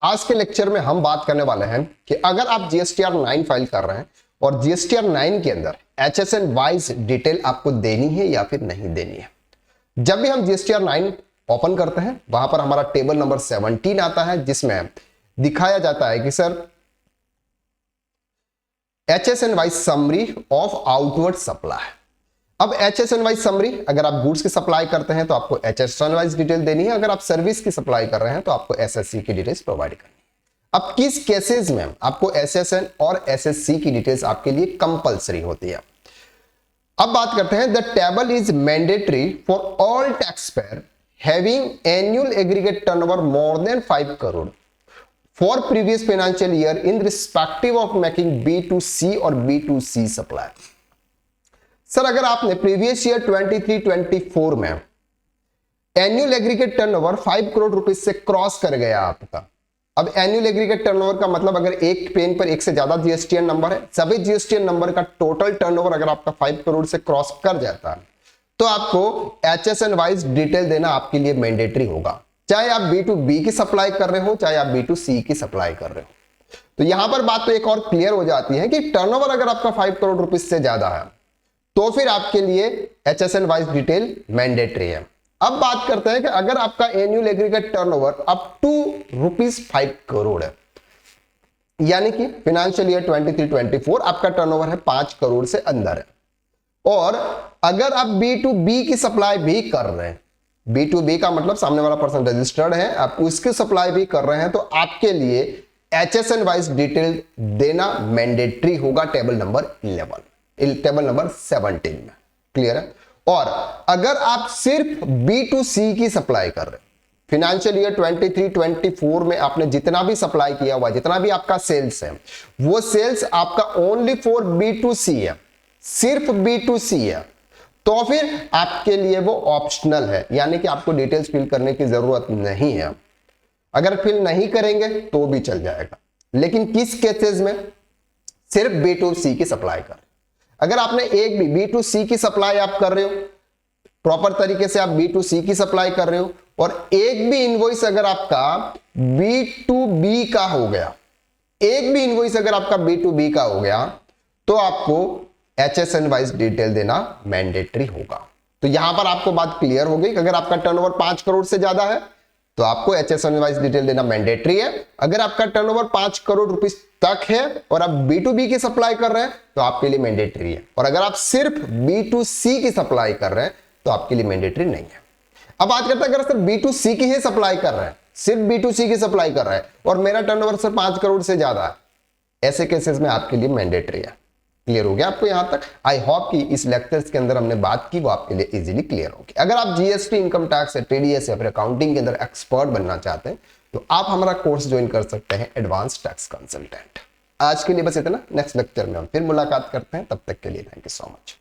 आज के लेक्चर में हम बात करने वाले हैं कि अगर आप जीएसटीआर 9 फाइल कर रहे हैं और जीएसटीआर 9 के अंदर एचएसएन वाइज डिटेल आपको देनी है या फिर नहीं देनी है। जब भी हम जीएसटीआर 9 ओपन करते हैं वहां पर हमारा टेबल नंबर 17 आता है जिसमें दिखाया जाता है कि sir HSN wise summary of outward supply. अब एचएसएन वाइज समरी, अगर आप गुड्स की सप्लाई करते हैं तो आपको एचएसएन वाइज डिटेल देनी है, अगर आप सर्विस की सप्लाई कर रहे हैं तो आपको एसएससी की डिटेल्स प्रोवाइड करनी है। अब किस केसेस में आपको एसएसएन और एसएससी की डिटेल्स आपके लिए कंपलसरी होती है। अब बात करते हैं, the table is mandatory for all tax payer having annual aggregate turnover more than 5 crore for previous financial year in respective of making B2C और B2C सप्लाई। सर अगर आपने प्रीवियस ईयर 23-24 में एनुअल एग्रीगेट टर्नओवर 5 करोड़ रुपए से cross कर गया आपका। अब एनुअल एग्रीगेट टर्नओवर का मतलब अगर एक पेन पर एक से ज्यादा जीएसटीएन नंबर है, सभी जीएसटीएन नंबर का टोटल टर्नओवर अगर आपका 5 करोड़ से क्रॉस कर जाता है तो आपको एचएसएन वाइज डिटेल देना आपके लिए मैंडेटरी होगा, चाहे आप B2B की सप्लाई कर रहे हो चाहे आप B2C की सप्लाई कर रहे हो। तो यहां पर बात तो एक और क्लियर हो जाती है कि टर्नओवर अगर आपका 5 करोड़ रुपए से ज्यादा है तो फिर आपके लिए एचएसएन वाइज डिटेल मैंडेटरी है। अब बात करते हैं कि अगर आपका annual aggregate turnover up to ₹5 crore है, यानी कि फाइनेंशियल ईयर 23-24 आपका टर्नओवर है 5 करोड़ से अंदर है, और अगर आप B2B की सप्लाई भी कर रहे हैं, B2B का मतलब सामने वाला पर्सन रजिस्टर्ड है, आप उसकी सप्लाई भी कर रहे हैं, तो आपके लिए एचएसएन वाइज डिटेल देना मैंडेटरी होगा टेबल नंबर 17 में। क्लियर है। और अगर आप सिर्फ B2C की सप्लाई कर रहे हैं, फाइनेंशियल ईयर 23-24 में आपने जितना भी सप्लाई किया हुआ, जितना भी आपका सेल्स है, वो सेल्स आपका ओनली फॉर B2C है, सिर्फ B2C है, तो फिर आपके लिए वो ऑप्शनल है, यानी कि आपको डिटेल्स फिल करने की जरूरत नहीं है। अगर फिल नहीं करेंगे तो भी चल जाएगा, लेकिन किस केसेस में? सिर्फ B2C की सप्लाई कर। अगर आपने एक भी B2C की सप्लाई आप कर रहे हो, प्रॉपर तरीके से आप B2C की सप्लाई कर रहे हो, और एक भी इनवॉइस अगर आपका B2B का हो गया, एक भी इनवॉइस अगर आपका B2B का हो गया, तो आपको एचएसएन वाइज डिटेल देना मैंडेटरी होगा। तो यहां पर आपको बात क्लियर हो गई कि अगर आपका टर्नओवर 5 करोड़ से ज्यादा है तो आपको एचएसएन वाइज डिटेल देना मैंडेटरी है। अगर आपका टर्नओवर 5 करोड़ रुपए तक है और आप B2B की सप्लाई कर रहे हैं तो आपके लिए मैंडेटरी है, और अगर आप सिर्फ B2C की सप्लाई कर रहे हैं तो आपके लिए मैंडेटरी नहीं है। अब बात करते हैं, अगर सर B2C की ही सप्लाई कर रहे हैं, सिर्फ B2C की सप्लाई कर रहे हैं और मेरा टर्नओवर सर 5 करोड़ से ज्यादा है, ऐसे केसेस में आपके लिए मैंडेटरी है। क्लियर हो गया आपको यहां तक? आई होप कि इस लेक्चर्स के अंदर हमने बात की वो आपके लिए इजीली क्लियर होगी। अगर आप जीएसटी, इनकम टैक्स, टीडीएस या फिर अकाउंटिंग के अंदर एक्सपर्ट बनना चाहते हैं तो आप हमारा कोर्स ज्वाइन कर सकते हैं, एडवांस टैक्स कंसल्टेंट। आज के लिए बस इतना, नेक्स्ट लेक्चर में हम फिर मुलाकात करते हैं, तब तक के लिए थैंक यू सो मच।